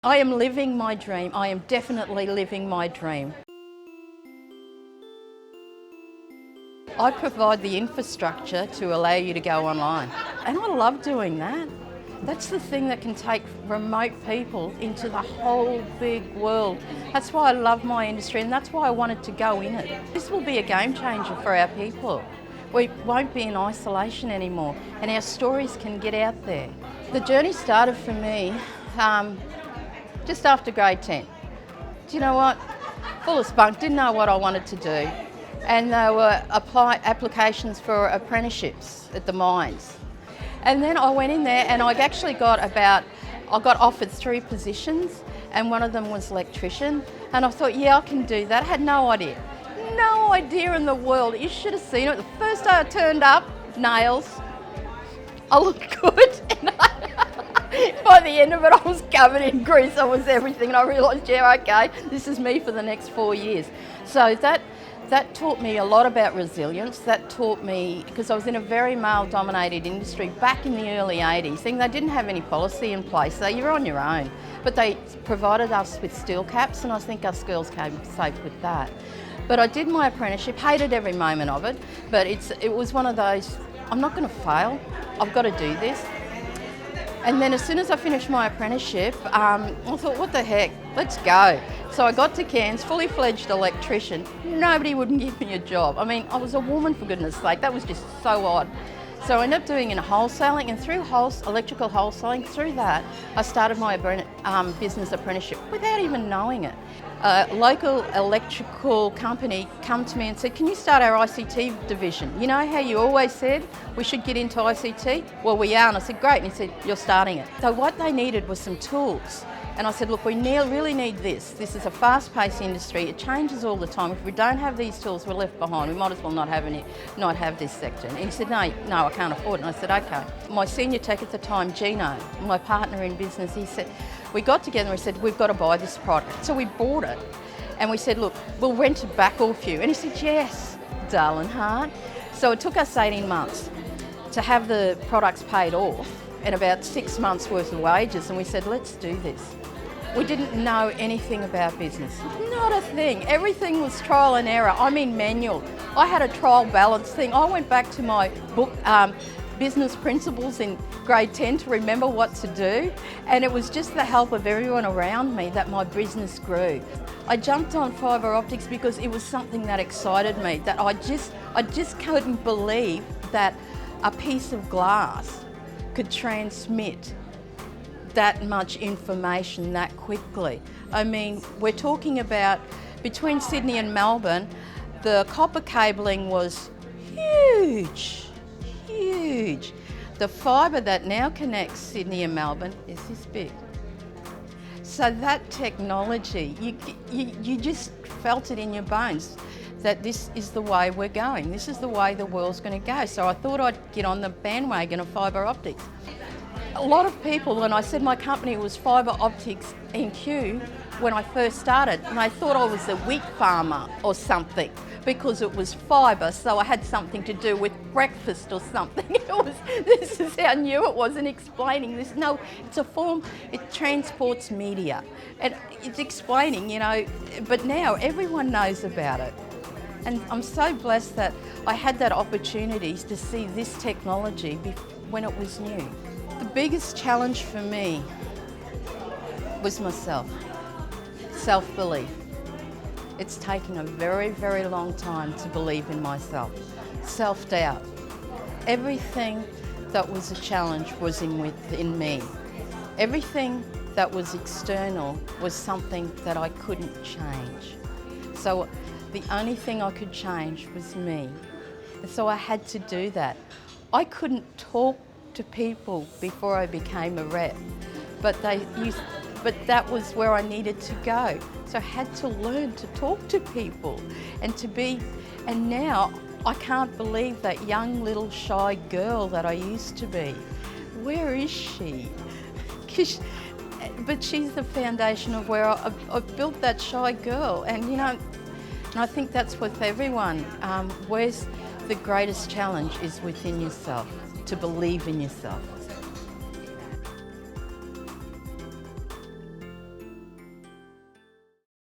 I am living my dream. I am definitely living my dream. I provide the infrastructure to allow you to go online. And I love doing that. That's the thing that can take remote people into the whole big world. That's why I love my industry, and that's why I wanted to go in it. This will be a game changer for our people. We won't be in isolation anymore, and our stories can get out there. The journey started for me just after grade 10. Do you know what? Full of spunk, didn't know what I wanted to do. And there were applications for apprenticeships at the mines. And then I went in there and I actually got offered 3 positions, and one of them was electrician. And I thought, yeah, I can do that. I had no idea. No idea in the world. You should have seen it. The first day I turned up, nails. I looked good. By the end of it, I was covered in grease. I was everything, and I realised, yeah, okay, this is me for the next 4 years. So that taught me a lot about resilience. That taught me, because I was in a very male-dominated industry back in the early 80s, and they didn't have any policy in place, so you're on your own. But they provided us with steel caps, and I think us girls came safe with that. But I did my apprenticeship, hated every moment of it, but it was one of those, I'm not going to fail, I've got to do this. And then as soon as I finished my apprenticeship, I thought, what the heck, let's go. So I got to Cairns, fully fledged electrician. Nobody would give me a job. I mean, I was a woman, for goodness sake. That was just so odd. So I ended up doing in wholesaling, and through electrical wholesaling, through that, I started my business apprenticeship without even knowing it. A local electrical company come to me and said, can you start our ICT division? You know how you always said we should get into ICT? Well, we are. And I said, great. And he said, you're starting it. So what they needed was some tools. And I said, look, we really need this. This is a fast-paced industry. It changes all the time. If we don't have these tools, we're left behind. We might as well not have this sector. And he said, no, I can't afford it. And I said, okay. My senior tech at the time, Gino, my partner in business, he said, we got together and we said, we've got to buy this product. So we bought it. And we said, look, we'll rent it back off you. And he said, yes, darling heart. So it took us 18 months to have the products paid off and about 6 months worth of wages. And we said, let's do this. We didn't know anything about business. Not a thing. Everything was trial and error. I mean manual. I had a trial balance thing. I went back to my book, business principles in grade 10 to remember what to do. And it was just the help of everyone around me that my business grew. I jumped on fibre optics because it was something that excited me, that I just couldn't believe that a piece of glass could transmit that much information that quickly. I mean, we're talking about between Sydney and Melbourne, the copper cabling was huge. The fibre that now connects Sydney and Melbourne is this big. So that technology, you just felt it in your bones that this is the way we're going. This is the way the world's going to go. So I thought I'd get on the bandwagon of fibre optics. A lot of people, when I said my company was Fibre Optics NQ when I first started, and they thought I was a wheat farmer or something because it was fibre, so I had something to do with breakfast or something. This is how new it was in explaining this. No, it's a form, it transports media. And it's explaining, you know, but now everyone knows about it. And I'm so blessed that I had that opportunity to see this technology when it was new. The biggest challenge for me was myself, self-belief. It's taken a very, very long time to believe in myself. Self-doubt. Everything that was a challenge was within me. Everything that was external was something that I couldn't change. So the only thing I could change was me. And so I had to do that. I couldn't talk to people before I became a rep, but that was where I needed to go. So I had to learn to talk to people and now I can't believe that young little shy girl that I used to be. Where is she? But she's the foundation of where I've built that shy girl, and you know, and I think that's with everyone. Where's the greatest challenge is within yourself, to believe in yourself.